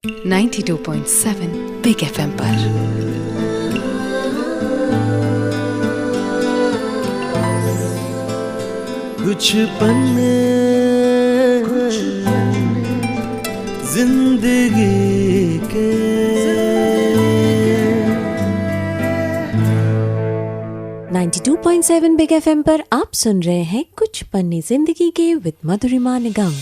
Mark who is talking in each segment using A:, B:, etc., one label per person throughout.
A: 92.7 big FM पर।
B: कुछ पन्ने जिंदगी के
C: 92.7 बिग एफएम पर आप सुन रहे हैं कुछ पन्ने जिंदगी के विद मधुरिमा निगम।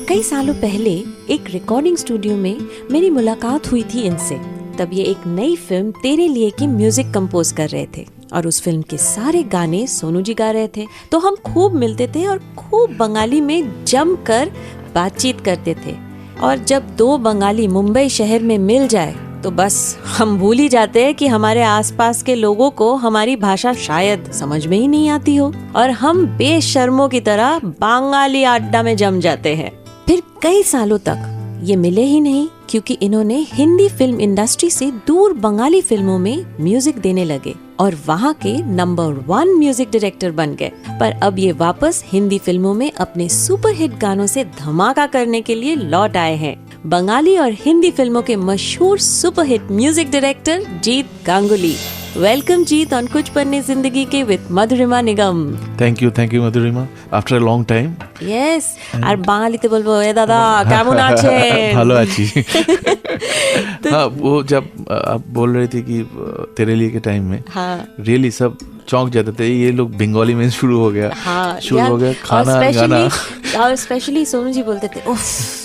C: कई सालों पहले एक रिकॉर्डिंग स्टूडियो में मेरी मुलाकात हुई थी इनसे। तब ये एक नई फिल्म तेरे लिए की म्यूजिक कंपोज कर रहे थे और उस फिल्म के सारे गाने सोनू जी गा रहे थे। तो हम खूब मिलते थे और खूब बंगाली में जमकर बातचीत करते थे। और जब दो बंगाली मुंबई शहर में मिल जाए तो बस हम भूल ही जाते हैं कि हमारे आसपास के लोगों को हमारी भाषा शायद समझ में ही नहीं आती हो, और हम बेशर्मों की तरह बंगाली अड्डा में जम जाते हैं। फिर कई सालों तक ये मिले ही नहीं, क्योंकि इन्होंने हिंदी फिल्म इंडस्ट्री से दूर बंगाली फिल्मों में म्यूजिक देने लगे और वहाँ के नंबर 1 म्यूजिक डायरेक्टर बन गए। पर अब ये वापस हिंदी फिल्मों में अपने सुपरहिट गानों से धमाका करने के लिए लौट आए हैं। बंगाली और हिंदी फिल्मों के मशहूर superhit music director Jeet Ganguly. Welcome Jeet on कुछ पन्ने जिंदगी के with Madhurima Nigam.
D: Thank you Madhurima, after a long time.
C: Yes, और बांगालीते बोलबो ए दादा केमन आछेन?
D: ভালো আছি। हाँ, वो जब आप बोल रहे थे कि तेरे लिए के टाइम में, हाँ, रियली सब चौंक जाते थे, ये लोग बंगाली में शुरू हो गया, हाँ, शुरू हो गया खाना गाना।
C: और स्पेशली सोनू जी बोलते थे, उफ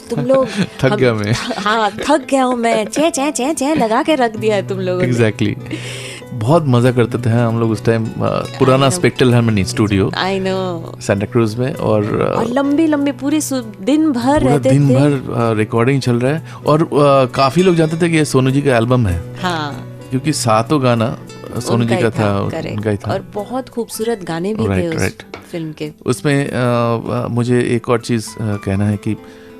C: तुम लोग
D: थक गया मैं।
C: हाँ, थक गया हूँ मैं, चे चे चे चे लगा के रख दिया है तुम लोगों ने।
D: एग्जैक्टली, बहुत मजा करते थे हम लोग उस टाइम। पुराना spectral harmony studio, I know, Santa cruise में, और
C: लंबी लंबी पूरी दिन भर रहते थे,
D: दिन भर रिकॉर्डिंग चल रहा है। और काफी लोग जानते थे कि ये सोनू जी का एल्बम है, हाँ, क्योंकि सातों गाना सोनू जी का था, उनका ही था।
C: और बहुत खूबसूरत गाने भी थे उस फिल्म के।
D: उसमें मुझे एक और चीज कहना है कि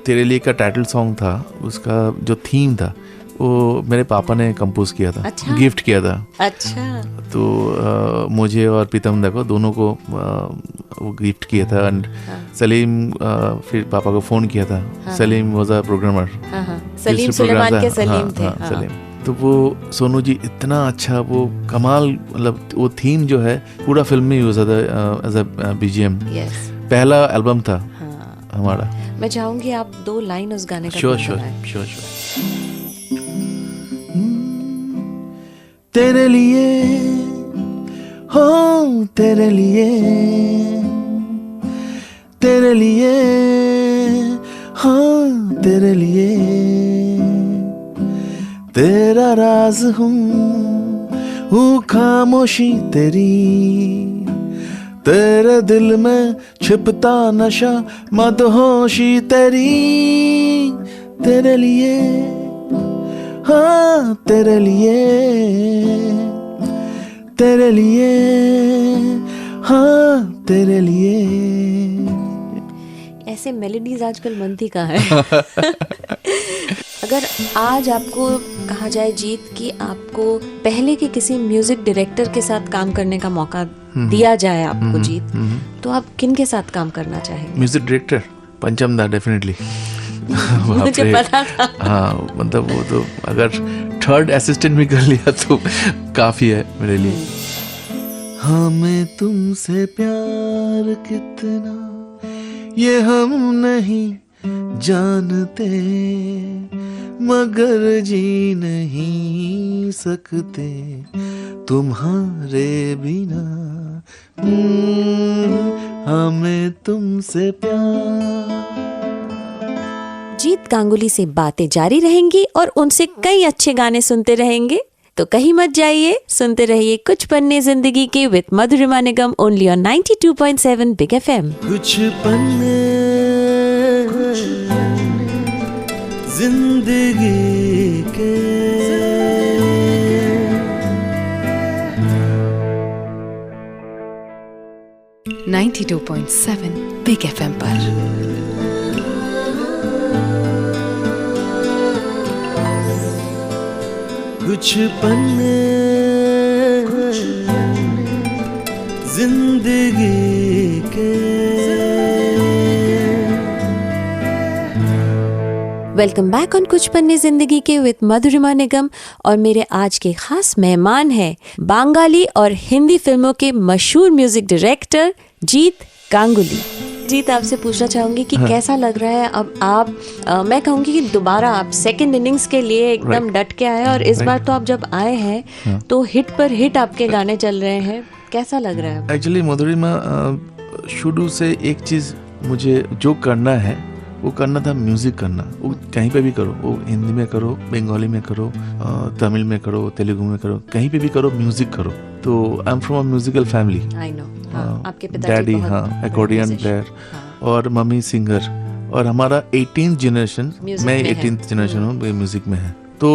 D: तेरे लिए का टाइटल सॉन्ग था, उसका जो थीम था वो मेरे पापा ने कंपोज किया था। अच्छा? गिफ्ट किया था। अच्छा। तो मुझे और प्रीतम को दोनों को वो गिफ्ट किया था। एंड सलीम फिर पापा को फोन किया था। Salim was a programmer.
C: Salim Sulaiman के सलीम थे।
D: सलीम। तो वो सोनू जी इतना अच्छा, वो कमाल, मतलब वो थीम जो है पूरा फिल्म में यूज होता है एज अ बीजीएम। पहला एल्बम था हमारा।
C: मैं चाहूंगी आप 2 लाइन उस गाने का।
D: श्योर।
B: तेरे लिए हो, तेरे लिए, तेरे लिए, हाँ तेरे लिए, तेरा राज हूँ खामोशी तेरी, तेरे दिल में छिपता नशा मदहोशी तेरी, तेरे लिए, हाँ तेरे लिए, तेरे लिए, हाँ तेरे लिए।
C: ऐसे मेलोडीज आजकल बनती कहाँ है? अगर आज आपको कहा जाए जीत कि आपको पहले के किसी म्यूजिक डायरेक्टर के साथ काम करने का मौका दिया जाए आपको जीत, तो आप किन के साथ काम करना चाहेंगे?
D: म्यूजिक डायरेक्टर पंचम दा, डेफिनेटली।
C: मुझे पता था।
D: हाँ, मतलब वो तो अगर 3rd असिस्टेंट भी कर लिया तो काफी है मेरे लिए।
B: हमें तुमसे प्यार कितना ये हम नहीं जानते, मगर जी नहीं सकते तुम्हारे बिना। हमें तुमसे प्यार।
C: जीत गांगुली से बातें जारी रहेंगी और उनसे कई अच्छे गाने सुनते रहेंगे। तो कहीं मत जाइए, सुनते रहिए कुछ पन्ने जिंदगी के with Madhurima Nigam, only on 92.7 big FM.
B: कुछ पन्ने जिंदगी के
A: 92.7 बिग एफएम पर।
B: कुछ पन्ने जिंदगी के
C: वेलकम बैक ऑन कुछ पन्ने जिंदगी के विद मधुरिमा निगम। और मेरे आज के खास मेहमान हैं बंगाली और हिंदी फिल्मों के मशहूर म्यूजिक डायरेक्टर जीत गांगुली। जीत, आपसे पूछना चाहूंगी कि कैसा लग रहा है अब आप मैं कहूंगी कि दोबारा आप सेकंड इनिंग्स के लिए एकदम डट के आए, और इस बार तो आप जब आए हैं तो हिट पर हिट आपके गाने चल रहे हैं, कैसा लग रहा है?
D: एक्चुअली मधुरिमा, शुरू से एक चीज़ मुझे जो करना है वो करना था, म्यूज़िक करना। वो कहीं पे भी करो, वो हिंदी में करो, बंगाली में करो, तमिल में करो, तेलुगु में करो, कहीं पे भी करो, म्यूज़िक करो। तो I am from a musical family.
C: I know, आपके पिताजी
D: डैडी अकॉर्डियन प्लेयर और मम्मी सिंगर, और हमारा 18th जनरेशन, मैं 18th जनरेशन हूँ, म्यूजिक में है। तो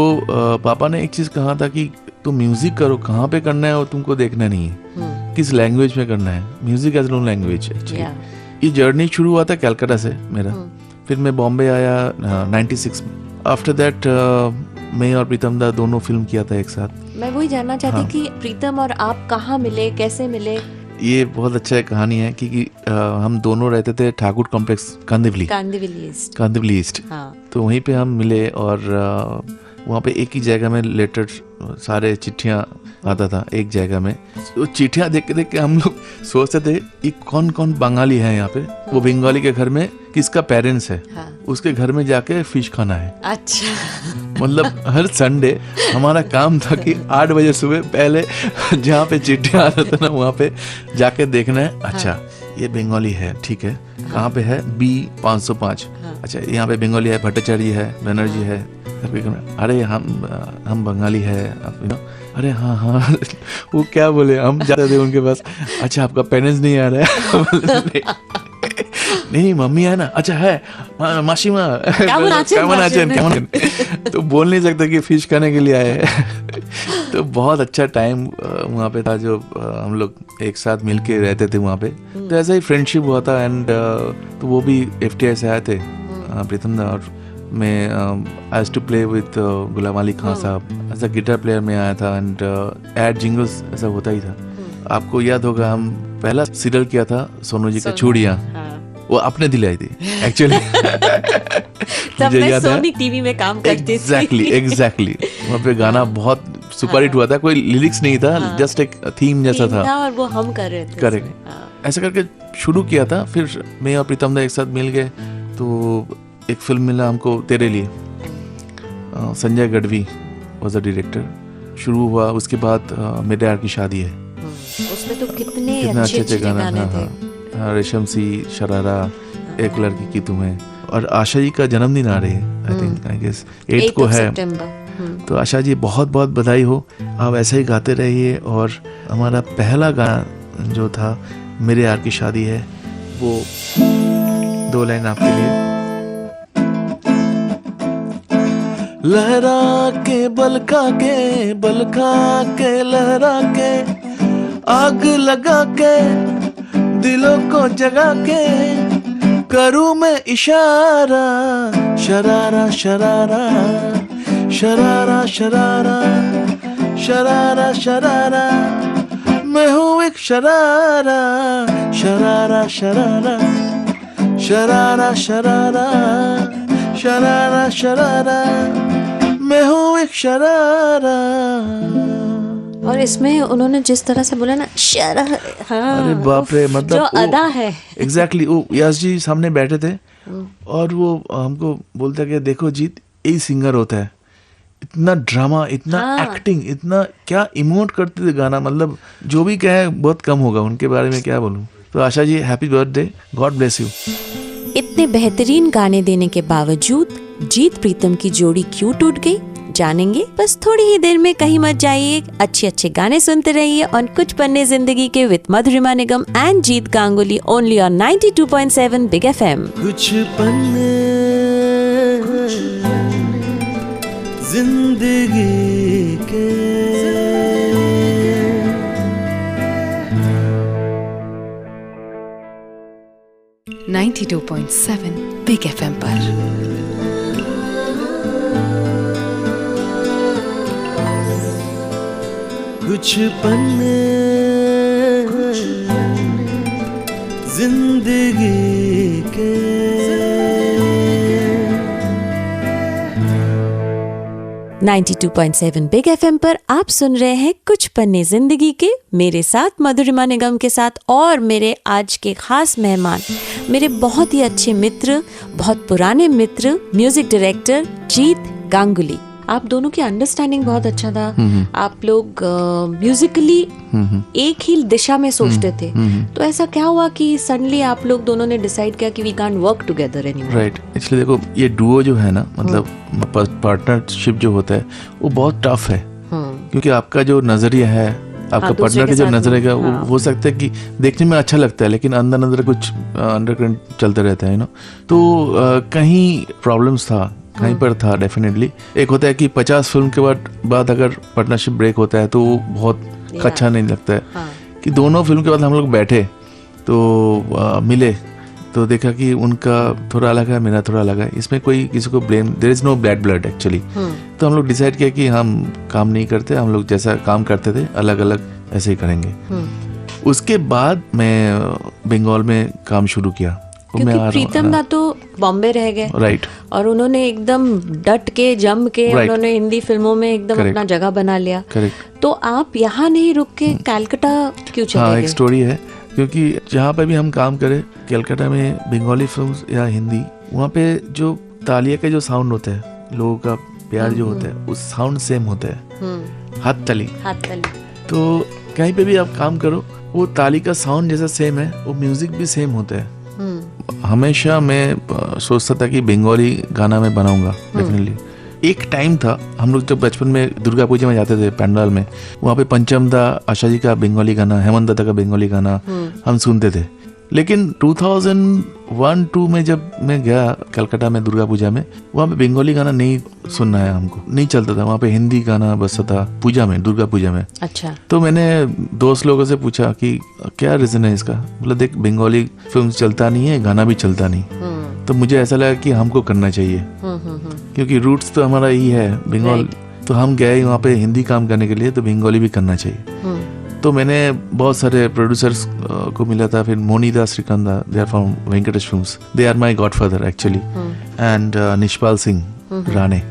D: पापा ने एक चीज़ कहा था कि तुम म्यूजिक करो, कहाँ पे करना है वो तुमको देखना नहीं है, किस लैंग्वेज में करना है। Music has no language. ये जर्नी शुरू हुआ था कलकत्ता से मेरा, फिर मैं बॉम्बे आया 96 में। आफ्टर दैट मैं और प्रीतम दा दोनों फिल्म किया था एक साथ।
C: मैं वही जानना चाहती कि प्रीतम और आप कहाँ मिले, कैसे मिले?
D: ये बहुत अच्छा कहानी है क्योंकि हम दोनों रहते थे ठाकुर कॉम्प्लेक्स, कांदिवली ईस्ट। तो वहीं पे हम मिले, और वहाँ पे एक ही जगह में लेटर, सारे चिट्ठियाँ आता था एक जगह में। तो चिट्ठियाँ देख के हम लोग सोचते थे ये कौन कौन बंगाली है यहाँ पे। वो बंगाली के घर में किसका पेरेंट्स है, उसके घर में जाके फिश खाना है। अच्छा। मतलब हर संडे हमारा काम था कि 8 बजे सुबह पहले जहाँ पे चिट्ठियाँ आता था ना वहाँ पे जाके देखना है। अच्छा ये बंगाली है, ठीक है, कहाँ पे है? B505। अच्छा यहाँ पे बंगाली है, भट्टाचार्य है, बनर्जी है। अरे हम बंगाली है, यू नो। अरे हाँ वो क्या बोले, हम जाते थे उनके पास। अच्छा आपका पेरेंट्स नहीं आ रहा है? नहीं मम्मी है ना। अच्छा है, मासीमा क्या। तो बोल नहीं सकता कि फिश खाने के लिए आए हैं। तो बहुत अच्छा टाइम वहाँ पे था, जो हम लोग एक साथ मिल के रहते थे वहाँ पे। तो ऐसा ही फ्रेंडशिप हुआ था। एंड तो वो भी FTI से आए थे, प्रीतम दा, और मैं आई to play with Ghulam Ali Khan साहब एज अ गिटार प्लेयर में आया था। एंड एड जिंगल्स ऐसा होता ही था। आपको याद होगा हम पहला सीरियल किया था सोनू जी का चूड़ियाँ, वो आपने दिलाई थी एक्चुअली।
C: तब मैं सोनी टीवी में काम करती थी।
D: एग्जैक्टली वहाँ पे गाना बहुत सुपर हिट हुआ था। कोई लिरिक्स नहीं था, जस्ट एक थीम जैसा था, और वो हम कर रहे थे। करेक्ट। ऐसा करके शुरू किया था। फिर मैं और प्रीतम दा एक साथ मिल गए, तो एक फिल्म मिला हमको तेरे लिए। Sanjay Gadhvi was the director. शुरू हुआ, उसके बाद मेरे यार की शादी है।
C: उसमें तो कितने अच्छे गाने थे।
D: रेशम सी, शरारा, एक लड़की की तुम्हें, और आशा जी का जन्मदिन आ रही है, आई थिंक, आई गेस 8 को है। तो आशा जी बहुत बहुत बधाई हो, आप ऐसे ही गाते रहिए। और हमारा पहला गाना जो था मेरे यार की शादी है, वो 2 लाइन आपके लिए। लहरा के बलका के लहरा के, आग लगा के दिलों को जगा के, करूं मैं इशारा, शरारा शरारा शरारा शरारा शरारा शरारा, मैं हूँ एक शरारा, शरारा शरारा शरारा शरारा शरारा शरारा, मैं हूँ एक शरारा।
C: और इसमें उन्होंने जिस तरह से बोला ना, शरा, हाँ,
D: अरे बाप रे, मतलब
C: जो अदा है।
D: एग्जैक्टली वो यश जी सामने बैठे थे, और वो हमको बोलता कि देखो जीत, यही सिंगर होता है। इतना ड्रामा, इतना एक्टिंग, इतना क्या इमोट करते थे गाना, मतलब जो भी कहे बहुत कम होगा उनके बारे में, क्या बोलूं। तो Asha ji happy birthday, God bless you.
C: इतने बेहतरीन गाने देने के बावजूद जीत प्रीतम की जोड़ी क्यों टूट गई, जानेंगे बस थोड़ी ही देर में। कहीं मत जाइए, अच्छे अच्छे गाने सुनते रहिए ऑन कुछ पन्ने जिंदगी के with Madhurima Nigam and Jeet Ganguly, only on 92.7 big FM।
B: कुछ पन्ने जिंदगी के,
A: 92.7 बिग FM पर।
B: कुछ पन्ने जिंदगी के,
C: 92.7 बिग एफएम पर आप सुन रहे हैं कुछ पन्ने जिंदगी के, मेरे साथ मधुरिमा निगम के साथ, और मेरे आज के खास मेहमान मेरे बहुत ही अच्छे मित्र, बहुत पुराने मित्र, म्यूजिक डायरेक्टर जीत गांगुली। आप दोनों की अंडरस्टैंडिंग बहुत अच्छा था। आप लोग म्यूजिकली एक ही दिशा में सोचते थे। तो ऐसा क्या हुआ कि सडनली आप लोग दोनों ने डिसाइड किया कि we can't work together anymore?
D: Right, इसलिए देखो ये डुओ जो है ना, मतलब पार्टनरशिप जो होता है वो बहुत टफ है। क्योंकि आपका जो नजरिया है, आपका पार्टनर का जो नजरिया वो हो सकता है कि देखने में अच्छा लगता है लेकिन अंदर अंदर कुछ अंडरकरेंट चलते रहता है ना। तो कहीं प्रॉब्लम्स था, कहीं पर था डेफिनेटली। एक होता है कि 50 फिल्म के बाद अगर पार्टनरशिप ब्रेक होता है तो वो बहुत अच्छा नहीं लगता है। कि दोनों फिल्म के बाद हम लोग बैठे तो मिले तो देखा कि उनका थोड़ा अलग है, मेरा थोड़ा अलग है। इसमें कोई किसी को blame, there is no bad blood actually. तो हम लोग डिसाइड किया कि हम काम नहीं करते, हम लोग जैसा काम करते थे अलग अलग ऐसे ही करेंगे। उसके बाद मैं बंगाल में काम शुरू किया।
C: क्योंकि प्रीतम दा तो बॉम्बे रह गए,
D: राइट,
C: और उन्होंने एकदम डट के जम के उन्होंने हिंदी फिल्मों में एकदम अपना जगह बना लिया। तो आप यहाँ नहीं रुक के कलकत्ता क्यों चले गए?
D: एक स्टोरी है, क्योंकि जहाँ पे भी हम काम करें कलकत्ता में, बंगाली फिल्म्स या हिंदी, वहाँ पे जो तालिया का जो साउंड होता है, लोगों का प्यार जो होता है, उस साउंड सेम होता है, हाथ ताली। तो कहीं पे भी आप काम करो वो ताली का साउंड जैसा सेम है, वो म्यूजिक भी सेम होता है। हमेशा मैं सोचता था कि बंगाली गाना मैं बनाऊंगा डेफिनेटली। एक टाइम था, हम लोग जब बचपन में दुर्गा पूजा में जाते थे पंडाल में, वहाँ पे पंचम दा, आशा जी का बंगाली गाना, हेमंत दत्ता का बंगाली गाना हम सुनते थे। लेकिन 2001-2 में जब मैं गया कलकत्ता में दुर्गा पूजा में, वहाँ पे बंगाली गाना नहीं सुनना है, हमको नहीं चलता था। वहाँ पे हिंदी गाना बजता था पूजा में, दुर्गा पूजा में।
C: अच्छा।
D: तो मैंने दोस्त लोगों से पूछा कि क्या रीजन है इसका। मतलब देख, बंगाली फिल्म चलता नहीं है, गाना भी चलता नहीं। तो मुझे ऐसा लगा कि हमको करना चाहिए, क्योंकि रूट्स तो हमारा ही है बंगाल। तो हम गए वहाँ पे हिंदी काम करने के लिए, तो बंगाली भी करना चाहिए। तो मैंने बहुत सारे प्रोड्यूसर्स को मिला था। फिर मोनिदा श्रीकांदा, they are from Venkatesh films, they are my godfather actually, and Nishpal Singh Rane,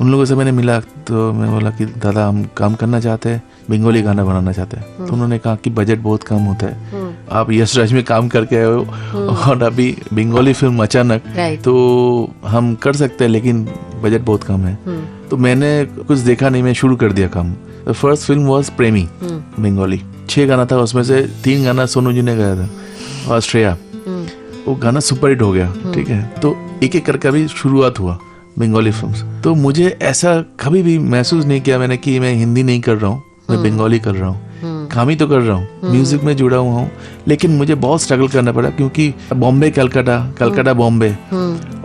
D: उन लोगों से मैंने मिला। तो मैं बोला कि दादा हम काम करना चाहते हैं, बंगाली गाना बनाना चाहते हैं। तो उन्होंने कहा कि बजट बहुत कम होता है, आप यश राज में काम करके आए हो और अभी बंगाली फिल्म अचानक, तो हम कर सकते हैं लेकिन बजट बहुत कम है। तो मैंने कुछ देखा नहीं, मैं शुरू कर दिया काम। फर्स्ट फिल्म वॉज प्रेमी, बंगाली। 6 गाना था, उसमें से 3 गाना सोनू जी ने गाया था और श्रेया। वो गाना सुपरहिट हो गया, ठीक है। तो एक एक करके अभी शुरुआत हुआ बंगाली फिल्म्स। तो मुझे ऐसा कभी भी महसूस नहीं किया मैंने कि मैं हिंदी नहीं कर रहा हूँ, मैं बंगाली कर रहा हूँ। काम ही तो कर रहा हूँ, म्यूजिक में जुड़ा हुआ हूँ, लेकिन मुझे बहुत स्ट्रगल करना पड़ा, क्योंकि बॉम्बे कलकत्ता, कलकत्ता बॉम्बे,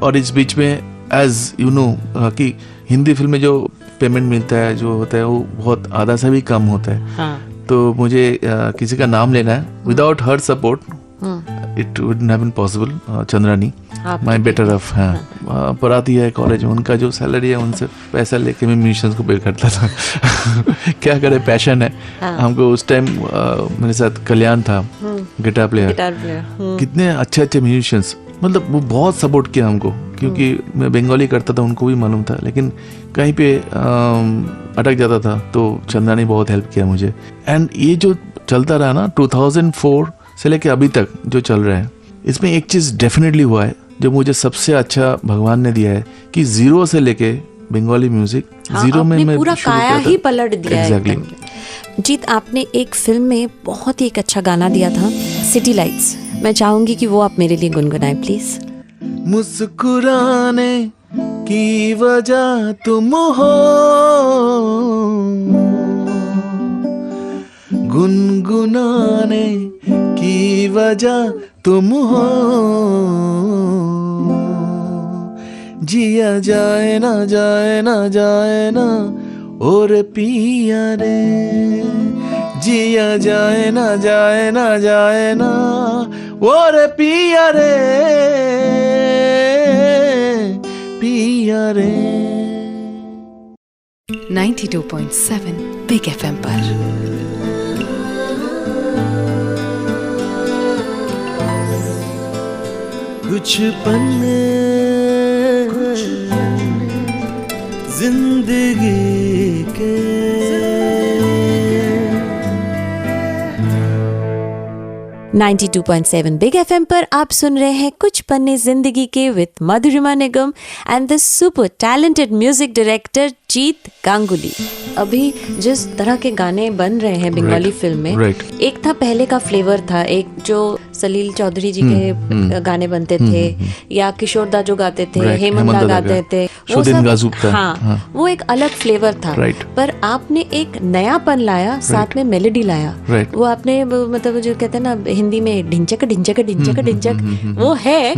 D: और इस बीच में एज यू नो कि हिंदी फिल्म में जो पेमेंट मिलता है, जो होता है, वो बहुत आधा से भी कम होता है। तो मुझे किसी का नाम लेना है, without her support it wouldn't have been possible. Chandrani my better half पढ़ाती है कॉलेज में, उनका जो सैलरी है उनसे पैसा लेके मैं म्यूजिशियंस को पे करता था। क्या करे, पैशन है हमको। उस टाइम मेरे साथ कल्याण था, गिटार प्लेयर। कितने अच्छे अच्छे म्यूजिशियंस, मतलब वो बहुत सपोर्ट किया हमको, क्योंकि मैं बंगाली करता था, उनको भी मालूम था, लेकिन कहीं पे अटक जाता था। तो चंद्रानी बहुत हेल्प किया मुझे। एंड ये जो चलता रहा ना 2004 से लेके अभी तक जो चल रहा है, इसमें एक चीज डेफिनेटली हुआ है जो मुझे सबसे अच्छा भगवान ने दिया है, कि 0 से लेके बंगाली म्यूजिक 0 में मैं
C: पूरा काया ही पलट दिया।
D: एग्जैक्टली।
C: जीत, आपने एक फिल्म में बहुत ही एक अच्छा गाना दिया था, सिटी लाइट्स। मैं चाहूंगी कि वो आप मेरे लिए गुनगुनाएं प्लीज।
B: मुस्कुराने की वजह तुम हो, गुनगुनाने की वजह तुम हो, जिया जाए ना जाए ना जाए ना और पिया रे, जिया जाए ना जाए ना जाए ना और पिया रे, पिया रे।
A: 92.7 बिग एफएम पर।
B: कुछ पन्ने जिंदगी के।
C: 92.7 बिग एफएम पर आप सुन रहे हैं कुछ पन्ने जिंदगी के with Madhurima Nigam and the super talented music director Jeet Ganguly. अभी जिस तरह के गाने बन रहे हैं बंगाली फिल्म में, एक था पहले का फ्लेवर था, एक जो सलील चौधरी जी के गाने बनते थे या किशोर दा जो गाते थे, हेमंत दा गाते थे, वो सब, हाँ, वो एक अलग फ्लेवर था। पर आपने एक नयापन लाया, साथ में मेलोडी लाया। वो आपने मतलब जो कहते हैं ना हिंदी में ढिंचक ढिंचक ढिंचक ढिंचक, वो है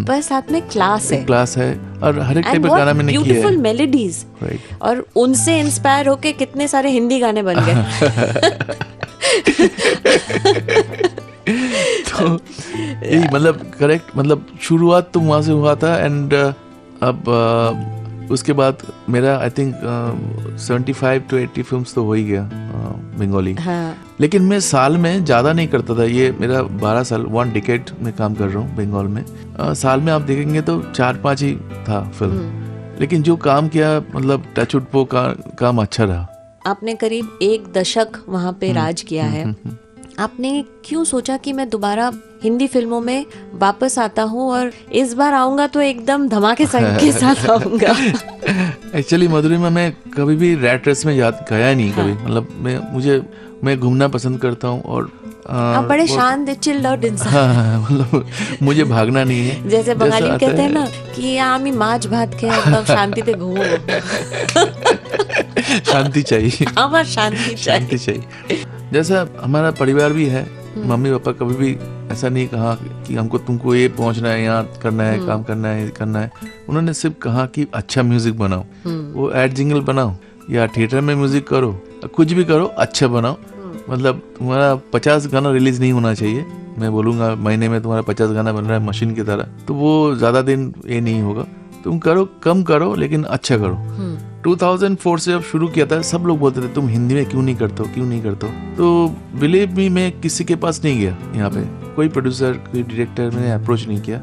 C: पर साथ में क्लास है
D: और हर एक टाइप का गाना मैंने किया है।
C: ब्यूटीफुल मेलोडीज, और उनसे इंस्पायर होके कितने सारे हिंदी गाने बन गए।
D: तो यही मतलब करेक्ट, मतलब शुरुआत तो वहाँ से हुआ था। एंड अब उसके बाद मेरा आई थिंक 75 to 80 फिल्म्स तो हो ही गया बंगाली। हाँ। लेकिन मैं साल में ज़्यादा नहीं करता था। ये मेरा 12 साल 1 डिकेड में काम कर रहा हूँ बंगाल में। साल में आप देखेंगे तो 4-5 ही था फिल्म, लेकिन जो काम किया मतलब टच वुड वो काम अच्छा रहा।
C: आपने करीब 1 दशक वहाँ पे राज किया है। आपने क्यों सोचा कि मैं दोबारा हिंदी फिल्मों में वापस आता हूँ और इस बार आऊंगा तो एकदम धमाके के साथ आऊंगा?
D: एक्चुअली मधुरिमा मैं कभी भी रैट रेस में गया नहीं कभी। मतलब मैं घूमना पसंद करता हूँ और
C: आप बड़े शांत चिल्ड आउट इंसान।
D: हाँ, मतलब मुझे भागना नहीं है।
C: जैसे बंगाली कहते हैं ना कि आमी माछ भात के तब शांति से घूमो।
D: शांति चाहिए,
C: हमारा शांति चाहिए।
D: जैसा हमारा परिवार भी है, मम्मी पापा कभी भी ऐसा नहीं कहा कि तुमको ये पहुंचना है, यहाँ करना है, काम करना है। उन्होंने सिर्फ कहा कि अच्छा म्यूजिक बनाओ, वो एड जिंगल बनाओ या थिएटर में म्यूजिक करो, कुछ भी करो, अच्छा बनाओ। मतलब तुम्हारा 50 गाना रिलीज नहीं होना चाहिए। मैं बोलूंगा महीने में तुम्हारा 50 गाना बन रहा है मशीन की तरह, तो वो ज्यादा दिन ये नहीं होगा। तुम करो, कम करो, लेकिन अच्छा करो। 2004 से जब शुरू किया था, सब लोग बोलते थे तुम हिंदी में क्यों नहीं करते हो। तो बिलीव मी, मैं किसी के पास नहीं गया। यहाँ पे कोई प्रोड्यूसर, कोई डायरेक्टर मैंने अप्रोच नहीं किया।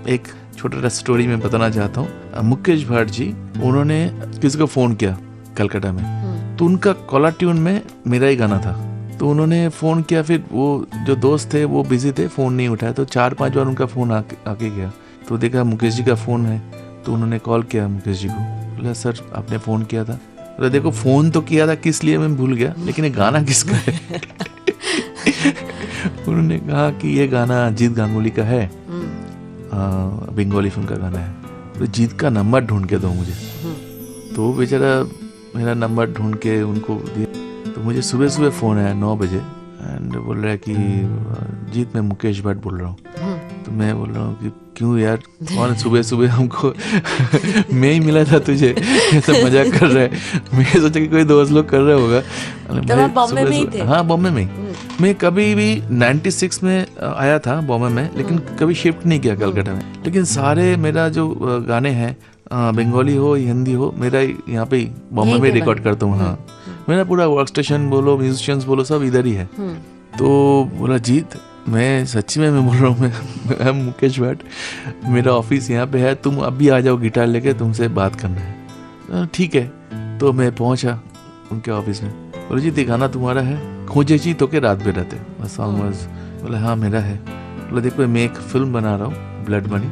D: एक छोटा सा स्टोरी मैं बताना चाहता हूँ। मुकेश भट्ट जी, उन्होंने किसी को फोन किया कलकत्ता में, तो उनका कॉलर ट्यून में मेरा ही गाना था। तो उन्होंने फ़ोन किया, फिर वो जो दोस्त थे वो बिजी थे, फ़ोन नहीं उठाया। तो 4-5 बार उनका फ़ोन आके गया, तो देखा मुकेश जी का फ़ोन है। तो उन्होंने कॉल किया मुकेश जी को, बोला सर आपने फ़ोन किया था। बोला देखो फ़ोन तो किया था, किस लिए मैं भूल गया, लेकिन ये गाना किसका है? उन्होंने कहा कि ये गाना जीत गांगुली का है, बंगाली फिल्म का गाना है, तो जीत का नंबर ढूंढ के दो मुझे। तो बेचारा मेरा नंबर ढूंढ के उनको दिया। तो मुझे सुबह सुबह फ़ोन आया 9 बजे एंड बोल रहा है कि जीत मैं मुकेश भट्ट बोल रहा हूँ। तो मैं बोल रहा हूँ कि क्यों यार, कौन सुबह सुबह हमको मैं ही मिला था तुझे, ऐसा मजाक कर रहा है। मैं सोचा कि कोई दोस्त लोग कर रहे होगा।
C: तो बॉम्बे में ही थे?
D: हाँ, बॉम्बे में ही। मैं कभी भी 96 में आया था बॉम्बे में, लेकिन कभी शिफ्ट नहीं किया कलकत्ता में। लेकिन सारे मेरा जो गाने हैं, बंगाली हो हिंदी हो, मेरा यहाँ पे ही बॉम्बे में रिकॉर्ड करता हूँ। हाँ, मेरा पूरा वर्क स्टेशन बोलो, म्यूजिशियंस बोलो, सब इधर ही है। तो बोला जीत, मैं सच्ची में बोल रहा हूँ, मैं मुकेश भट्ट, मेरा ऑफिस यहाँ पे है, तुम अभी आ जाओ गिटार लेके, तुमसे बात करना है। ठीक है। तो मैं पहुँचा उनके ऑफिस में। बोले जी गाना तुम्हारा है, खोजे जी तो के रात में रहते सॉन्ग। बोले हाँ मेरा है। बोले देखो मैं एक फिल्म बना रहा हूँ blood money,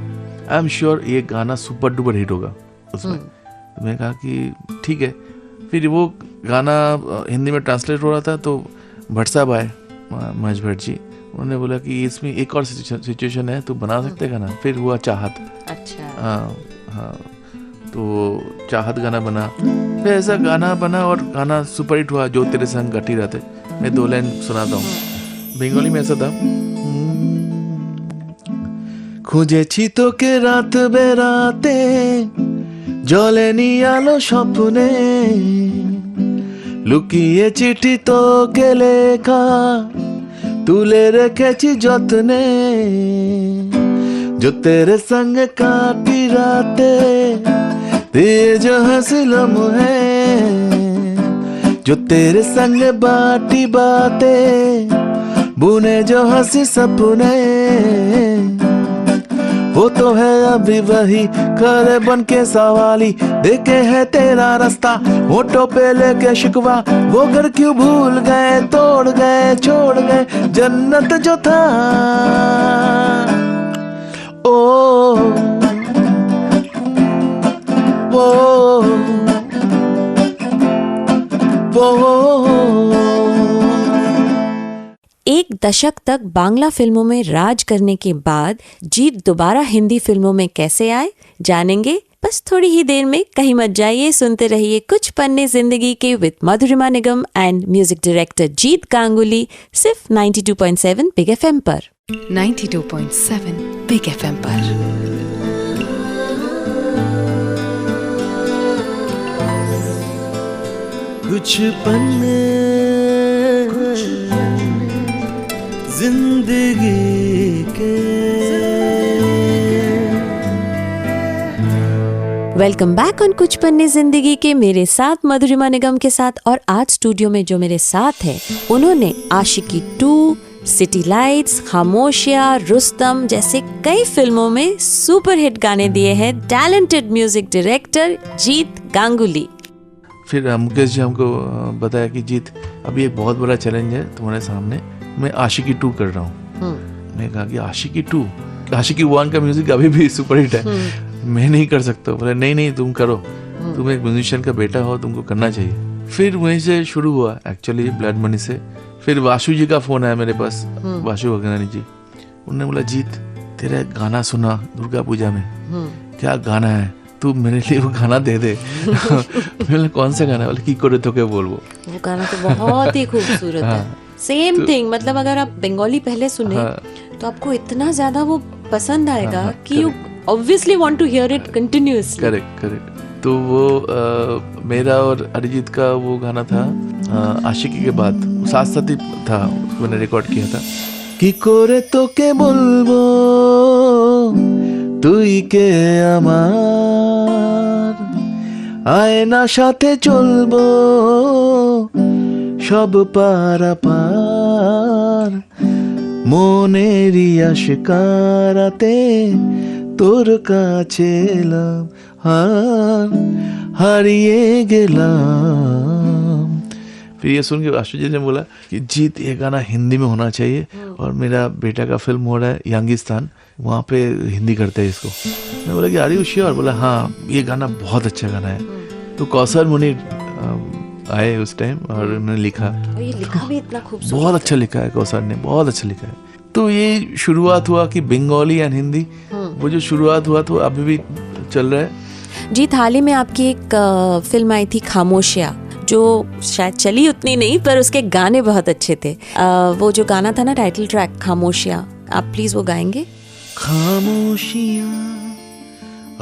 D: I am sure ये गाना सुपर डुपर हिट होगा उसमें। तो मैं कहा कि ठीक है। फिर वो गाना हिंदी में ट्रांसलेट हो रहा था, तो भट्ट साहब आए, महेश भट्ट जी, उन्होंने बोला कि इसमें एक और सिचुएशन है, तो बना सकते गाना। फिर हुआ चाहत।
C: अच्छा।
D: हाँ, तो चाहत गाना बना, फिर ऐसा गाना बना और गाना सुपर हिट हुआ, जो तेरे संग गठी रहते। मैं 2 लाइन सुनाता हूँ। बंगाली में ऐसा था,
B: খুঁজেছি তোকে রাত বেরাতে, জলেনি আলো স্বপ্নে, লুকিয়ে চিঠি তোকে লেখা, তুলে রেখেছি যত্নে, जो तेरे संग काटी राते, दिए जो हंसी लम्हे, जो तेरे संग बाटी बातें, बुने जो हंसी सपने, वो तो है अभी वही खरे बन के सवाली, देखे है तेरा रास्ता होठों पे लेके शिकवा, वो घर क्यों भूल गए, तोड़ गए, छोड़ गए जन्नत जो था। ओ
C: एक दशक तक बांग्ला फिल्मों में राज करने के बाद जीत दोबारा हिंदी फिल्मों में कैसे आए जानेंगे बस थोड़ी ही देर में। कहीं मत जाइए, सुनते रहिए कुछ पन्ने जिंदगी के with Madhurima Nigam and music director Jeet Ganguly, सिर्फ 92.7 बिग एफएम पर।
A: 92.7 बिग एफएम पर।
B: कुछ पन्ने जिंदगी के।
C: वेलकम बैक ऑन कुछ पन्ने जिंदगी के, मेरे साथ मधुरिमा निगम के साथ। और आज स्टूडियो में जो मेरे साथ है उन्होंने आशिकी 2, सिटी लाइट्स, खामोशिया, रुस्तम जैसे कई फिल्मों में सुपर हिट गाने दिए हैं। Talented music director Jeet Ganguly.
D: फिर मुकेश जी हमको बताया कि जीत अभी एक बहुत बड़ा चैलेंज है तुम्हारे सामने, मैं आशिकी 2 कर रहा हूँ। मैं कहा कि आशिकी 2, आशिकी 1 का म्यूजिक अभी भी सुपर हिट है, मैं नहीं कर सकता। बोले नहीं तुम करो, तुम एक म्यूजिशियन का बेटा हो, तुमको करना चाहिए। फिर वहीं से शुरू हुआ एक्चुअली ब्लड मनी से। फिर वासु जी का फोन आया मेरे पास, वासु भगनानी जी, उन्होंने बोला जीत तेरा गाना सुना दुर्गा पूजा में, क्या गाना है, तू मेरे लिए वो गाना दे दे। मैंने कौन सा गाना, बोले की करे तो क्या बोलबो।
C: वो गाना तो बहुत ही खूबसूरत है। सेम थिंग, मतलब अगर आप बंगाली पहले सुने तो आपको इतना ज्यादा वो पसंद आएगा कि you obviously want to hear it continuously.
D: Correct. तो वो मेरा और अरिजीत का वो गाना था आशिकी के बाद, साथ साथ ही था, मैंने रिकॉर्ड किया था।
B: की करे तो के बोलबो তুই কে আমার, আয়না সাথে চলবো সব পারাপার, মনেরই আশকারাতে তোর কাছে এলাম আর হারিয়ে গেলাম। फिर ये सुन के आशु जी ने बोला कि जीत ये गाना हिंदी में होना चाहिए, और मेरा बेटा का फिल्म हो रहा है यंगिस्तान, वहाँ पे हिंदी करते हैं इसको। मैं बोला कि आर यू श्योर? बोला हाँ ये गाना बहुत अच्छा गाना है। तो कौसर मुनि आए उस टाइम और उन्होंने लिखा,
C: ये लिखा भी इतना खूबसूरत,
D: बहुत अच्छा लिखा है कौसर ने, बहुत अच्छा लिखा है। तो ये शुरुआत हुआ कि बंगाली एंड हिंदी, वो जो शुरुआत हुआ तो अभी भी चल रहा है।
C: जी हाल ही में आपकी एक फिल्म आई थी खामोशिया, जो शायद चली उतनी नहीं पर उसके गाने बहुत अच्छे थे। वो जो गाना था ना टाइटल ट्रैक खामोशिया, आप प्लीज वो गाएंगे?
B: खामोशियाँ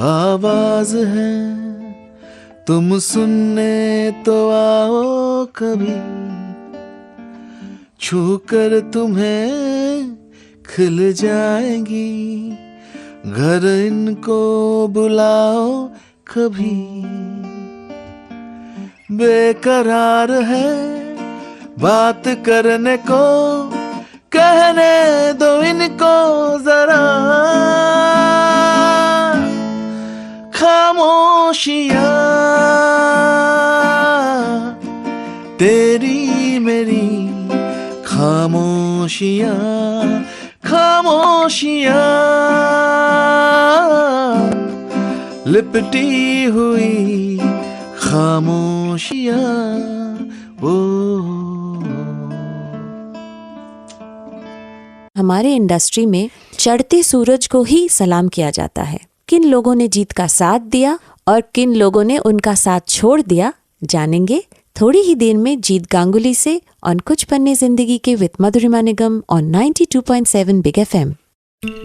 B: आवाज है, तुम सुनने तो आओ कभी, छूकर तुम्हें खिल जाएंगी, घर इनको बुलाओ कभी। बेकरार है बात करने को, कहने दो इनको जरा, खामोशियाँ तेरी मेरी, खामोशियाँ खामोशियाँ लिपटी हुई खामोशियाँ।
C: हमारे इंडस्ट्री में चढ़ते सूरज को ही सलाम किया जाता है। किन लोगों ने जीत का साथ दिया और किन लोगों ने उनका साथ छोड़ दिया, जानेंगे थोड़ी ही देर में जीत गांगुली से ऑन कुछ पन्ने जिंदगी के with Madhurima Nigam on 92.7 big FM.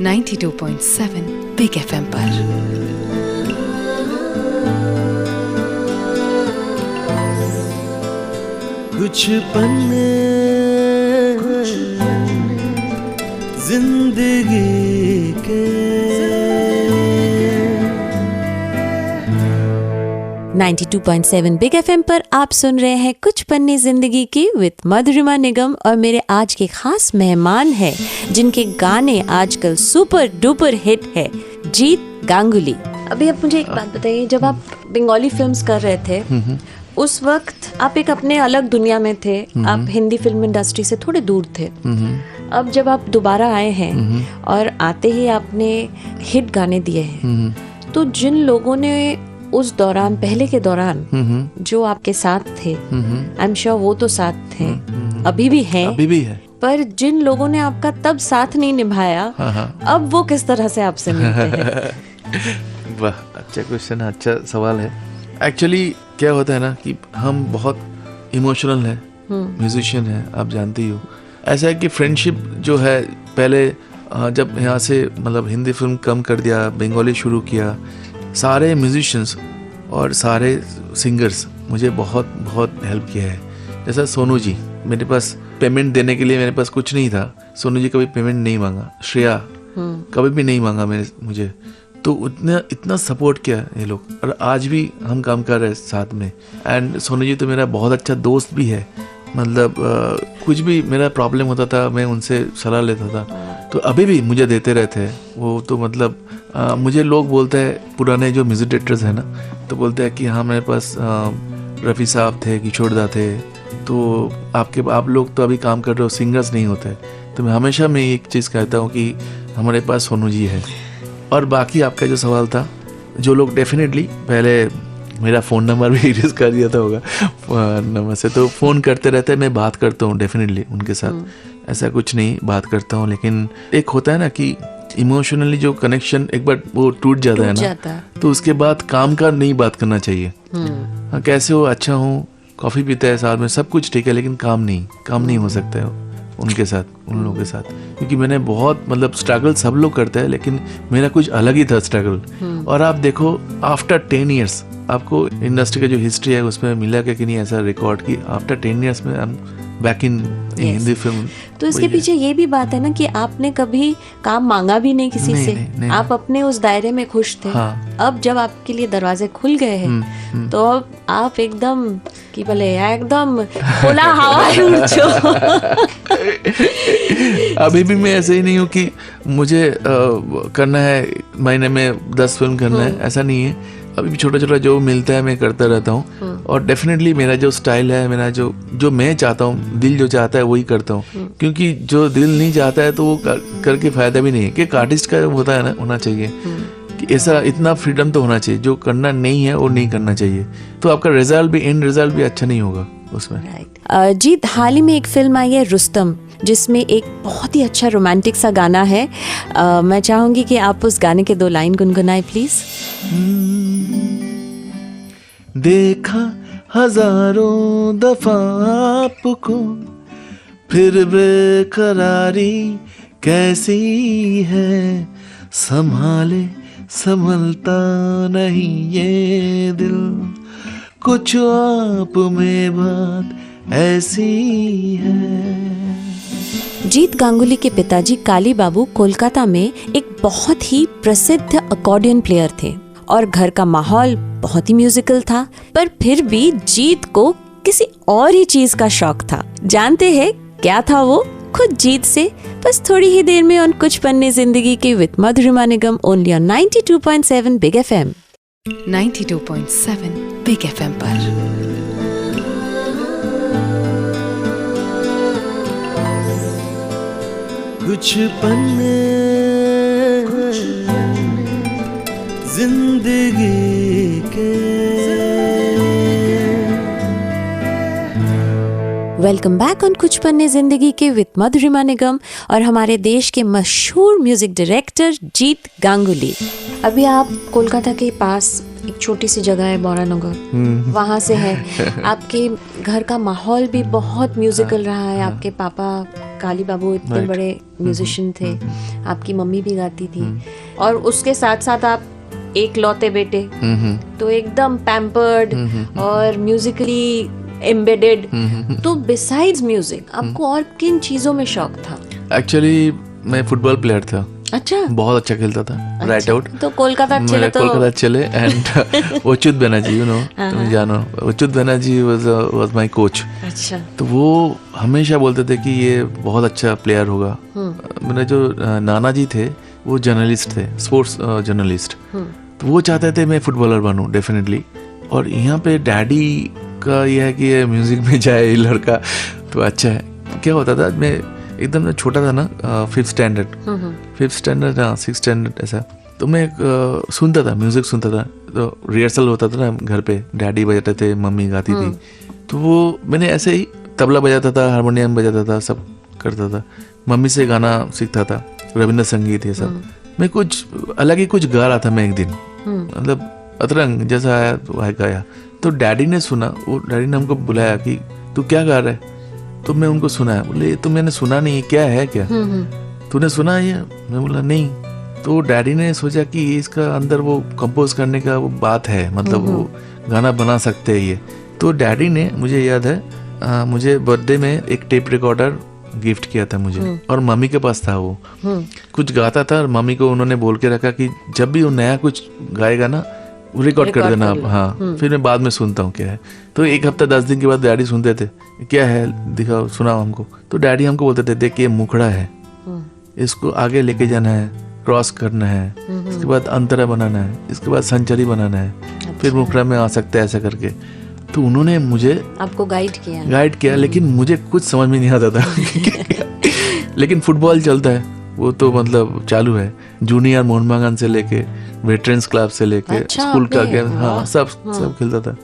A: 92.7 big FM पर।
B: कुछ पन्ने जिंदगी के।
C: 92.7 बिग एफएम पर आप सुन रहे हैं कुछ पन्ने जिंदगी की विद मधुरिमा निगम, और मेरे आज के खास मेहमान हैं जिनके गाने आजकल सुपर डुपर हिट है, जीत गांगुली। अभी आप मुझे एक बात बताइए, जब आप बंगाली फिल्म्स कर रहे थे उस वक्त आप एक अपने अलग दुनिया में थे, आप हिंदी फिल्म इंडस्ट्री से थोड़े दूर थे। अब जब आप दोबारा आए हैं और आते ही आपने हिट गाने दिए हैं, तो जिन लोगों ने उस दौरान, पहले के दौरान जो आपके साथ थे, आई एम श्योर वो तो साथ थे, अभी भी हैं, पर जिन लोगों ने आपका तब साथ नहीं निभाया, अब वो किस तरह से आपसे मिलते हैं?
D: वाह, अच्छा क्वेश्चन, अच्छा सवाल है। एक्चुअली क्या होता है ना कि हम बहुत इमोशनल हैं, म्यूजिशियन हैं, आप जानती हो। ऐसा है कि फ्रेंडशिप जो है, पहले जब यहाँ से मतलब हिंदी फिल्म कम कर दिया, बंगाली शुरू किया, सारे म्यूजिशियंस और सारे सिंगर्स मुझे बहुत बहुत हेल्प किया है। जैसा सोनू जी, मेरे पास पेमेंट देने के लिए मेरे पास कुछ नहीं था, सोनू जी कभी पेमेंट नहीं मांगा, श्रेया कभी भी नहीं मांगा मुझे, तो इतना सपोर्ट किया ये लोग, और आज भी हम काम कर रहे हैं साथ में। एंड सोनू जी तो मेरा बहुत अच्छा दोस्त भी है, मतलब कुछ भी मेरा प्रॉब्लम होता था मैं उनसे सलाह लेता था, तो अभी भी मुझे देते रहते हैं वो। तो मतलब मुझे लोग बोलते हैं, पुराने जो म्यूजिक डायरेक्टर्स हैं ना, तो बोलते हैं कि हाँ मेरे पास रफ़ी साहब थे, किशोर दा थे, तो आप लोग तो अभी काम कर रहे हो, सिंगर्स नहीं होते। तो मैं हमेशा एक चीज़ कहता हूँ कि हमारे पास सोनू जी है। और बाकी आपका जो सवाल था, जो लोग डेफिनेटली, पहले मेरा फ़ोन नंबर भी यूज़ कर दिया था होगा नंबर से, तो फ़ोन करते रहते हैं, मैं बात करता हूँ डेफिनेटली उनके साथ, ऐसा कुछ नहीं, बात करता हूँ। लेकिन एक होता है ना कि इमोशनली जो कनेक्शन एक बार वो टूट जाता है ना, तो उसके बाद काम का नहीं बात करना चाहिए। हाँ, कैसे हो, अच्छा हूँ, कॉफ़ी पीते हैं साथ में, सब कुछ ठीक है, लेकिन काम नहीं हो सकता है उनके साथ, उन लोगों के साथ। क्योंकि मैंने बहुत मतलब स्ट्रगल सब लोग करते हैं, लेकिन मेरा कुछ अलग ही था स्ट्रगल। और आप देखो, आफ्टर 10 ईयर्स आपको इंडस्ट्री का जो हिस्ट्री है उसमें मिला कि नहीं ऐसा रिकॉर्ड की आफ्टर 10 ईयर्स में हम बैक इन हिंदी फिल्म।
C: तो इसके पीछे ये भी बात है ना कि आपने कभी काम मांगा भी नहीं किसी से, आप अपने उस दायरे में खुश थे। हाँ। अब जब आपके लिए दरवाजे खुल गए हैं, तो अब आप एकदम की बोले एकदम खुला हवा
D: अभी भी मैं ऐसे ही नहीं हूँ कि मुझे करना है महीने में 10 फिल्म करना है, ऐसा नहीं है। अभी भी छोटा छोटा जो मिलता है मैं करता रहता हूँ। और डेफिनेटली मेरा जो स्टाइल है, मेरा जो मैं चाहता हूँ, दिल जो चाहता है वही करता हूँ। क्योंकि जो दिल नहीं चाहता है तो वो करके फायदा भी नहीं है। कि एक आर्टिस्ट का होता है ना, होना चाहिए कि ऐसा इतना फ्रीडम तो होना चाहिए, जो करना नहीं है वो नहीं करना चाहिए, तो आपका रिजल्ट भी, एंड रिजल्ट भी अच्छा नहीं होगा उसमें।
C: जीत, हाल ही में एक फिल्म आई है रुस्तम, जिसमें एक बहुत ही अच्छा रोमांटिक सा गाना है। मैं चाहूंगी कि आप उस गाने के 2 लाइन गुनगुनाएं प्लीज।
B: देखा हजारों दफा आपको, फिर बेकरारी कैसी है, संभलता नहीं ये दिल, कुछ आप में बात ऐसी है।
C: जीत गांगुली के पिताजी काली बाबू कोलकाता में एक बहुत ही प्रसिद्ध अकॉर्डियन प्लेयर थे और घर का माहौल बहुत ही म्यूजिकल था, पर फिर भी जीत को किसी और ही चीज का शौक था। जानते हैं क्या था वो? खुद जीत से बस थोड़ी ही देर में ऑन कुछ पन्ने जिंदगी के with Madhurima Nigam, only on 92.7 big FM.
A: 92.7 big FM पर
B: कुछ पन्ने जिंदगी के।
C: वेलकम बैक ऑन कुछ पन्ने जिंदगी के विद मधुरिमा निगम और हमारे देश के मशहूर म्यूजिक डायरेक्टर जीत गांगुली। अभी आप कोलकाता के पास एक छोटी सी जगह है बौरानगर, वहाँ से है। आपके घर का माहौल भी बहुत म्यूजिकल रहा है। आपके पापा काली बाबू इतने बड़े म्यूजिशियन थे, आपकी मम्मी भी गाती थी, और उसके साथ साथ आप एक लौते बेटे, तो एकदम पैम्पर्ड और म्यूजिकली एम्बेडेड। तो बिसाइड्स म्यूजिक आपको और किन चीजों में शौक था?
D: एक्चुअली मैं फुटबॉल प्लेयर था।
C: अच्छा,
D: बहुत अच्छा खेलता था। राइट आउट
C: तो कोलकाता
D: चले and Achyut Banerjee, you know, तुम जानो, Achyut Banerjee was my coach.
C: अच्छा,
D: तो वो हमेशा बोलते थे कि ये बहुत अच्छा प्लेयर होगा। मेरे जो नाना जी थे वो जर्नलिस्ट थे, स्पोर्ट्स जर्नलिस्ट। तो वो चाहते थे मैं फुटबॉलर बनूं डेफिनेटली। और यहाँ पे डैडी का ये है कि ये म्यूजिक में जाए ये लड़का तो अच्छा है। क्या होता था, मैं एकदम छोटा था ना, 5th स्टैंडर्ड हाँ 6th स्टैंडर्ड ऐसा, तो मैं सुनता था, म्यूजिक सुनता था। तो रिहर्सल होता था ना घर पे, डैडी बजाते थे, मम्मी गाती थी। तो वो मैंने ऐसे ही तबला बजाता था, हारमोनियम बजाता था, सब करता था। मम्मी से गाना सीखता था, रविंद्र संगीत ये सब। मैं कुछ अलग ही कुछ गा रहा था मैं एक दिन, मतलब अतरंग जैसा आया तो आया गाया। तो डैडी ने सुना, वो डैडी ने हमको बुलाया कि तू क्या गा रहा है। तो मैं उनको सुनाया, बोले तो मैंने सुना नहीं, क्या है क्या, तूने सुना ये? मैं बोला नहीं। तो डैडी ने सोचा कि इसका अंदर वो कंपोज करने का वो बात है, मतलब वो गाना बना सकते हैं ये। तो डैडी ने, मुझे याद है, मुझे बर्थडे में एक टेप रिकॉर्डर गिफ्ट किया था मुझे, और मम्मी के पास था वो। कुछ गाता था और मम्मी को उन्होंने बोल के रखा कि जब भी वो नया कुछ गाएगा ना वो रिकॉर्ड कर देना आप। हाँ, फिर मैं बाद में सुनता हूँ क्या है। तो 1 हफ्ता 10 दिन के बाद डैडी सुनते थे, क्या है दिखाओ, सुनाओ हमको। तो डैडी हमको बोलते थे, देख ये मुखड़ा है, इसको आगे लेके जाना है, क्रॉस करना है, इसके बाद अंतरा बनाना है, इसके बाद संचरी बनाना है, फिर मुखड़ा में आ सकता है, ऐसा करके। तो उन्होंने मुझे आपको गाइड किया, लेकिन मुझे कुछ समझ में नहीं आता था। लेकिन फुटबॉल चलता है, वो तो मतलब चालू है, जूनियर मोहन बागान से लेके वेटरन्स क्लब से लेके स्कूल का गेम, हाँ सब खेलता था।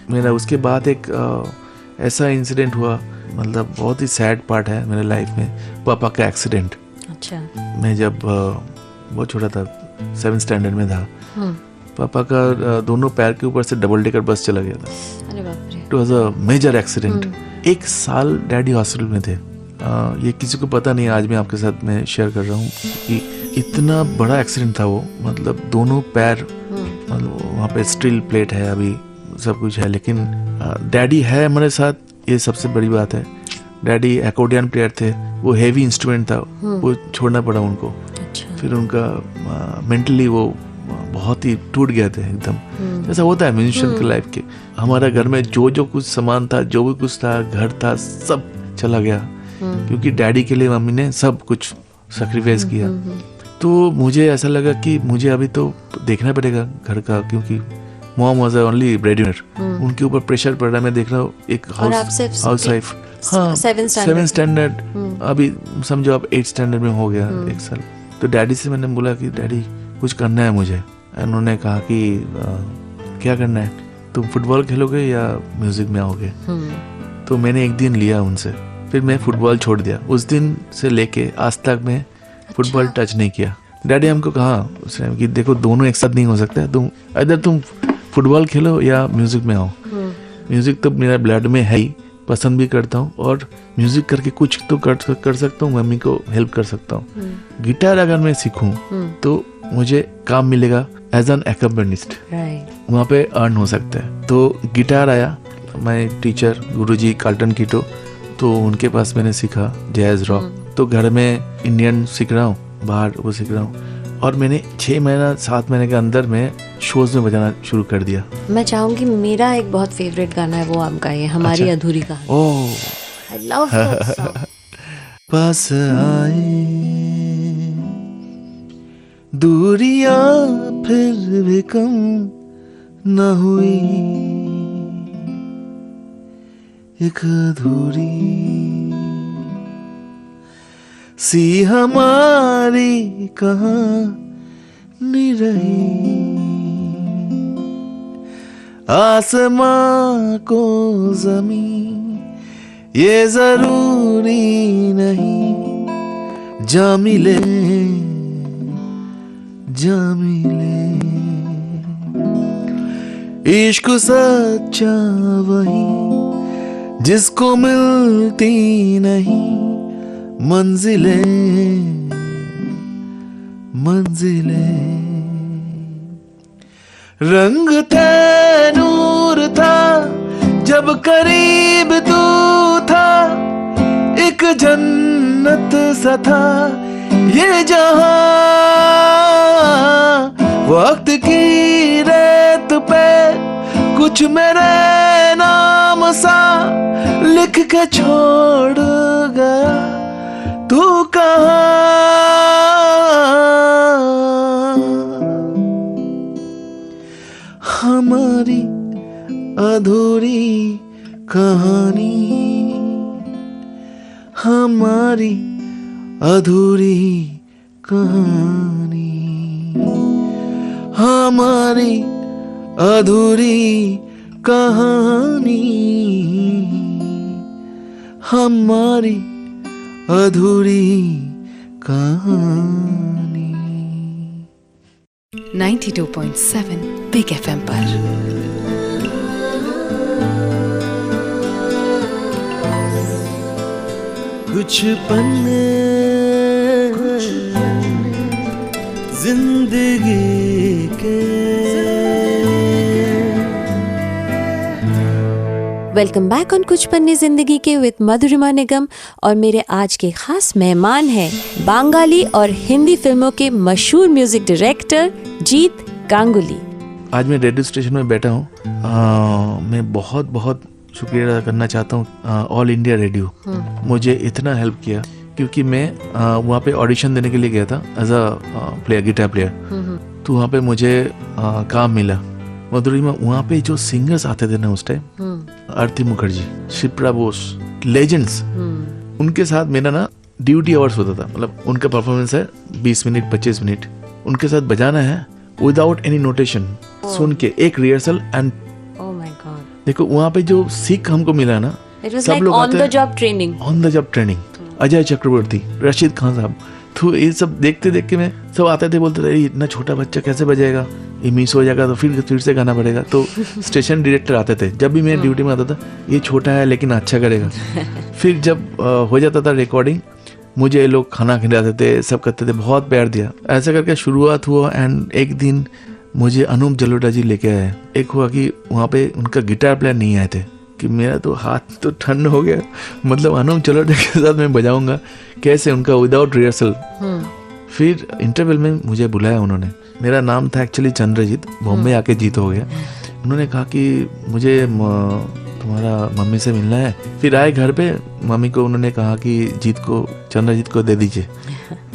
D: मेरा उसके बाद एक ऐसा इंसिडेंट हुआ, मतलब बहुत ही सैड पार्ट है मेरे लाइफ में, पापा का एक्सीडेंट। अच्छा। मैं जब बहुत छोटा था, 7th स्टैंडर्ड में था, पापा का दोनों पैर के ऊपर से डबल डेकर बस चला गया था। अरे बाप रे। It was a major accident. 1 साल डैडी हॉस्पिटल में थे। ये किसी को पता नहीं, आज मैं आपके साथ मैं शेयर कर रहा हूँ कि इतना बड़ा एक्सीडेंट था वो, मतलब दोनों पैर, मतलब वहाँ पे स्टील प्लेट है, अभी सब कुछ है, लेकिन डैडी है हमारे साथ, ये सबसे बड़ी बात है। डैडी अकॉर्डियन प्लेयर थे, वो हेवी इंस्ट्रूमेंट था, वो छोड़ना पड़ा उनको। अच्छा। फिर उनका मेंटली वो बहुत ही टूट गए थे एकदम, जैसा होता है म्यूजिशियन के लाइफ के। हमारा घर में जो कुछ सामान था, जो भी कुछ था, घर था, सब चला गया, क्योंकि डैडी के लिए मम्मी ने सब कुछ सैक्रिफाइस किया। तो मुझे ऐसा लगा कि मुझे अभी तो देखना पड़ेगा घर का, क्योंकि मॉम वाज ओनली ब्रेडविनर, उनके ऊपर प्रेशर पड़ रहा है। मैं देख रहा हूँ एक हाउस वाइफ, हाँ 7th स्टैंडर्ड, अभी समझो आप 8th स्टैंडर्ड में हो गया 1 साल। तो डैडी से मैंने बोला कि डैडी कुछ करना है मुझे। उन्होंने कहा कि क्या करना है, तुम फुटबॉल खेलोगे या म्यूजिक में आओगे? तो मैंने एक दिन लिया उनसे, फिर मैं फुटबॉल छोड़ दिया। उस दिन से लेके आज तक मैं फुटबॉल टच नहीं किया। डैडी हमको कहा उस टाइम कि देखो दोनों एक साथ नहीं हो सकता, तुम फुटबॉल खेलो या म्यूजिक में आओ। म्यूजिक तो मेरा ब्लड में है ही, पसंद भी करता हूँ, और म्यूजिक करके कुछ तो कर सकता हूँ, मम्मी को हेल्प कर सकता हूँ। गिटार अगर मैं सीखूं तो मुझे काम मिलेगा एज एन एक्कम्पनिस्ट, वहाँ पे अर्न हो सकता है। तो गिटार आया, मैं टीचर गुरुजी कार्लटन कीटो, तो उनके पास मैंने सीखा जैज रॉक। तो घर में इंडियन सीख रहा हूँ, बाहर वो सीख रहा हूँ, और मैंने 6 महीना 7 महीने के अंदर में शोज में बजाना शुरू कर दिया।
C: मैं चाहूंगी, मेरा एक बहुत फेवरेट गाना है वो आपका, ये हमारी अधूरी कहानी। ओह आई लव दैट सॉन्ग।
B: पास आए दूरियां फिर भी कम न हुई, एक अधूरी सी हमारी कहानी रही। आसमां को ज़मीं ये जरूरी नहीं, जा मिले इश्क सच्चा वही जिसको मिलती नहीं मंजिलें। रंग थे नूर था जब करीब तू था, एक जन्नत सा था ये जहां। वक्त की रेत पे कुछ मेरे नाम सा लिख के छोड़ गया, तू कहाँ अधूरी कहानी, हमारी अधूरी कहानी, हमारी अधूरी कहानी, हमारी अधूरी कहानी।
A: 92.7 बिग एफएम पर।
B: कुछ पन्ने जिंदगी के।
C: वेलकम बैक ऑन कुछ पन्ने जिंदगी के विद मधुरिमा निगम। और मेरे आज के खास मेहमान हैं बंगाली और हिंदी फिल्मों के मशहूर म्यूजिक डायरेक्टर जीत गांगुली।
D: आज मैं रेडियो स्टेशन में बैठा हूँ। मैं बहुत बहुत शुक्रिया अदा करना चाहता हूँ ऑल इंडिया रेडियो। मुझे इतना हेल्प किया क्योंकि मैं वहाँ पे ऑडिशन देने के लिए गया था as a player, guitar player. तो वहाँ पे मुझे काम मिला। मधुरिमा, वहाँ पे जो सिंगर्स आते थे ना उस टाइम, आरती मुखर्जी, शिप्रा बोस, लेजेंड्स, उनके साथ मेरा ना ड्यूटी आवर्स होता था। मतलब उनका परफॉर्मेंस है 20 मिनट 25 मिनट, उनके साथ बजाना है विदाउट एनी नोटेशन, सुन के एक रिहर्सल। एंड देखो वहाँ पे जो सीख हमको मिला ना, सब लोग
C: on the job training.
D: Ajay Chakraborty, Rashid Khan sahab, तो ये सब देखते देख के मैं सब आते थे, बोलते थे इतना छोटा बच्चा कैसे बजाएगा, ये मिस हो जाएगा तो फिर से गाना पड़ेगा। तो स्टेशन डायरेक्टर आते थे जब भी मैं ड्यूटी में आता था, ये छोटा है लेकिन अच्छा करेगा। फिर जब हो जाता था रिकॉर्डिंग, मुझे ये लोग खाना खिलाते थे, सब करते थे, बहुत प्यार दिया। ऐसा करके शुरुआत हुआ। एंड एक दिन मुझे अनूप जलोटा जी लेके आए। एक हुआ कि वहाँ पे उनका गिटार प्लेयर नहीं आए थे, कि मेरा तो हाथ तो ठंड हो गया। मतलब अनूप जलोटा के साथ मैं बजाऊंगा कैसे, उनका विदाउट रिहर्सल। फिर इंटरवल में मुझे बुलाया उन्होंने। मेरा नाम था एक्चुअली चंद्रजीत, बॉम्बे आके जीत हो गया। उन्होंने कहा कि मुझे तुम्हारा मम्मी से मिलना है। फिर आए घर पे, मम्मी को उन्होंने कहा कि चंद्रजीत को दे दीजिए,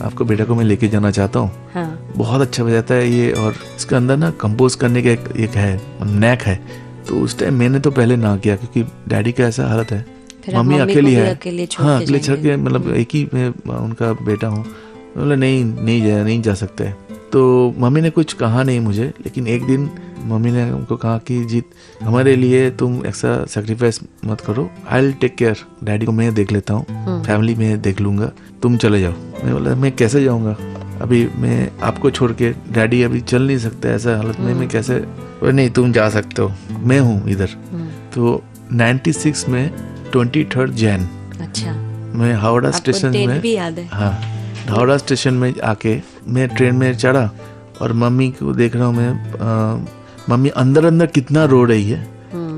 D: आपको बेटा को मैं लेके जाना चाहता हूँ। हाँ। बहुत अच्छा बजाता है ये, और इसके अंदर ना कंपोज करने का एक है नैक है। तो उस टाइम मैंने तो पहले ना किया क्योंकि डैडी का ऐसा हालत है, मम्मी अकेली है। हाँ, अकेले छोड़ के, मतलब एक ही मैं उनका बेटा हूँ। मतलब नहीं जा सकते। तो मम्मी ने कुछ कहा नहीं मुझे, लेकिन एक दिन मम्मी ने उनको कहा कि जीत, हमारे लिए तुम ऐसा सेक्रीफाइस मत करो, I will take care, daddy को मैं देख लेता हूँ, फैमिली में देख लूंगा, तुम चले जाओ। मैं बोला मैं कैसे जाऊंगा, अभी मैं आपको छोड़ के, डैडी अभी चल नहीं सकता ऐसा हालत में, मैं कैसे। नहीं, तुम जा सकते हो, मैं हूँ इधर। तो 96 में 23 जैन, अच्छा, मैं हावड़ा स्टेशन में, हाँ, हावड़ा स्टेशन में आके मैं ट्रेन में चढ़ा और मम्मी को देख रहा हूँ मैं। मम्मी अंदर कितना रो रही है,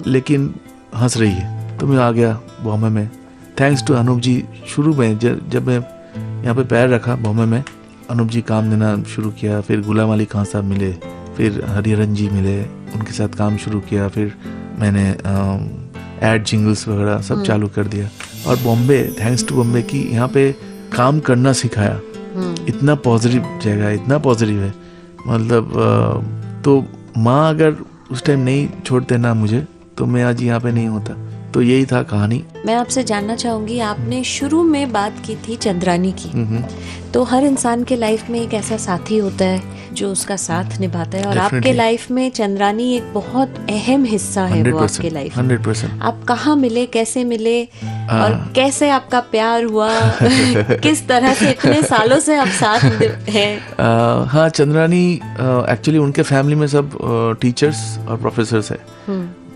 D: लेकिन हंस रही है। तो मैं आ गया बॉम्बे में, थैंक्स टू अनूप जी। शुरू में जब मैं यहाँ पे पैर रखा बॉम्बे में, अनूप जी काम देना शुरू किया। फिर गुलाम अली खान साहब मिले, फिर हरिहरन जी मिले, उनके साथ काम शुरू किया। फिर मैंने एड जिंगल्स वगैरह सब चालू कर दिया। और बॉम्बे, थैंक्स टू बॉम्बे की यहाँ पे काम करना सिखाया। इतना पॉजिटिव जगह, इतना पॉजिटिव है। मतलब तो माँ अगर उस टाइम नहीं छोड़ते ना मुझे, तो मैं आज यहाँ पे नहीं होता। तो यही था कहानी।
C: मैं आपसे जानना चाहूंगी, आपने शुरू में बात की थी चंद्रानी की। तो हर इंसान के लाइफ में एक ऐसा साथी होता है जो उसका साथ निभाता है, और आपके लाइफ में चंद्रानी एक बहुत अहम हिस्सा है। वो आपके लाइफ
D: 100%।
C: आप कहाँ मिले, कैसे मिले, और कैसे आपका प्यार हुआ? किस तरह से इतने सालों से आप साथ हैं?
D: हाँ, चंद्रानी एक्चुअली उनके फैमिली में सब टीचर्स और प्रोफेसर्स है।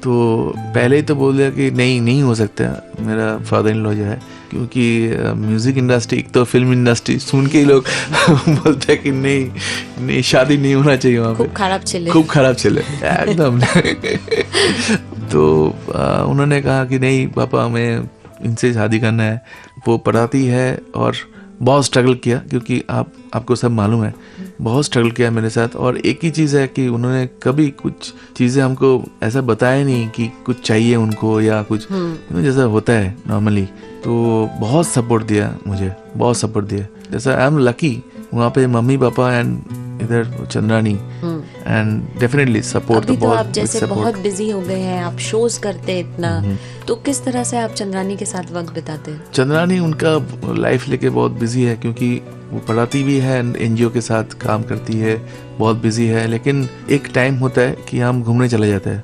D: तो पहले ही तो बोल दिया कि नहीं हो सकता मेरा फादर इन लॉ जो है, क्योंकि म्यूजिक इंडस्ट्री, एक तो फिल्म इंडस्ट्री, सुन के ही लोग बोलते हैं कि नहीं शादी नहीं होना चाहिए वहाँ पे, खूब खराब चले एकदम। तो उन्होंने कहा कि नहीं पापा, हमें इनसे शादी करना है। वो पढ़ाती है और बहुत स्ट्रगल किया, क्योंकि आपको सब मालूम है, बहुत स्ट्रगल किया मेरे साथ। और एक ही चीज़ है कि उन्होंने कभी कुछ चीज़ें हमको ऐसा बताया नहीं कि कुछ चाहिए उनको या कुछ जैसा होता है नॉर्मली। तो बहुत सपोर्ट दिया मुझे, बहुत सपोर्ट दिया। जैसा आई एम लकी, वहाँ पे मम्मी पापा एंड इधर चंद्रानी, एंड डेफिनेटली सपोर्ट
C: अभी तो आप जैसे बहुत बिजी हो गए हैं, आप शोज करते हैं इतना, तो किस तरह से आप चंद्रानी के साथ वक्त बिताते हैं?
D: चंद्रानी उनका लाइफ लेके बहुत बिजी है, क्योंकि वो पढ़ाती भी है, एनजीओ के साथ काम करती है, बहुत बिजी है। लेकिन एक टाइम होता है कि हम घूमने चले जाते हैं,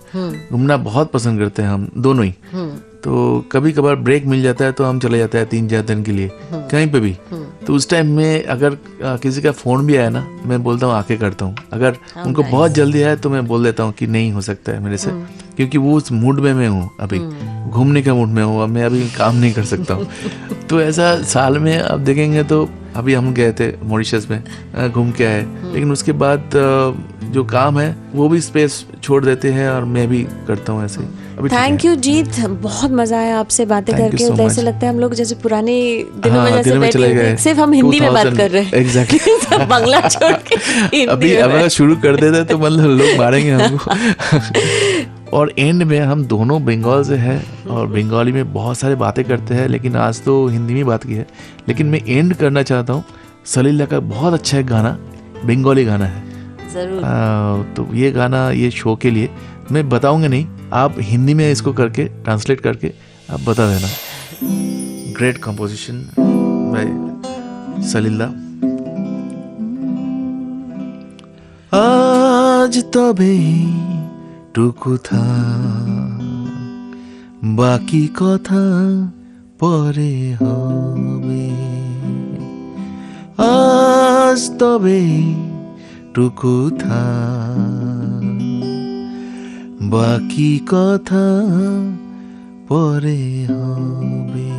D: घूमना बहुत पसंद करते हैं हम दोनों ही। तो कभी कभार ब्रेक मिल जाता है तो हम चले जाते हैं 3-4 दिन के लिए कहीं पे भी। तो उस टाइम में अगर किसी का फोन भी आया ना, मैं बोलता हूँ आके करता हूँ। अगर उनको बहुत जल्दी आया तो मैं बोल देता हूँ कि नहीं हो सकता है मेरे से, क्योंकि वो उस मूड में मैं हूँ, अभी घूमने का मूड में हूँ, मैं अभी काम नहीं कर सकता हूँ। तो ऐसा साल में आप देखेंगे तो अभी हम गए थे मॉरिशस में, घूम के आए, लेकिन उसके बाद जो काम है वो भी स्पेस छोड़ देते हैं और मैं भी करता हूँ ऐसे ही।
C: थैंक यू जीत, बहुत मजा आया आपसे बातें करके। so ऐसे लगता है हम लोग जैसे पुराने दिनों में जैसे बैठे हैं, सिर्फ हम हिंदी में बात कर रहे हैं।
D: एग्जैक्टली
C: बांग्ला छोड़ के
D: अभी अगर शुरू कर देते तो मतलब लोग मारेंगे हमको। और एंड में हम दोनों बंगाल से हैं और बंगाली में बहुत सारे बातें करते हैं, लेकिन आज तो हिंदी में बात की है। लेकिन मैं एंड करना चाहता हूँ, सलीला का बहुत अच्छा एक गाना, बंगाली गाना है
C: जरूर।
D: तो ये गाना ये शो के लिए मैं बताऊंगा नहीं, आप हिंदी में इसको करके ट्रांसलेट करके आप बता देना। ग्रेट कंपोजिशन बाय सलीला।
B: आज तबे টুকু থা বাকি কথা পরে হবে, আজ তবে টুকু থা বাকি কথা পরে হবে।